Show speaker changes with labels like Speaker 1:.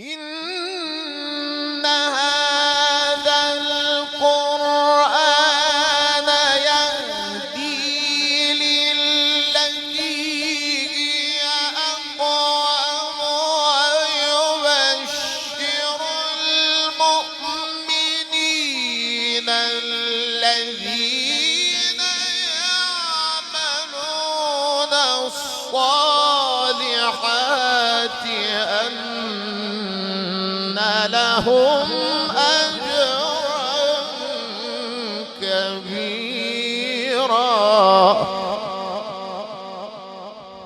Speaker 1: إن هذا القرآن يهدي للتي هي أقوم ويبشر المؤمنين الذين يعملون الصالحات أن لهم أجرا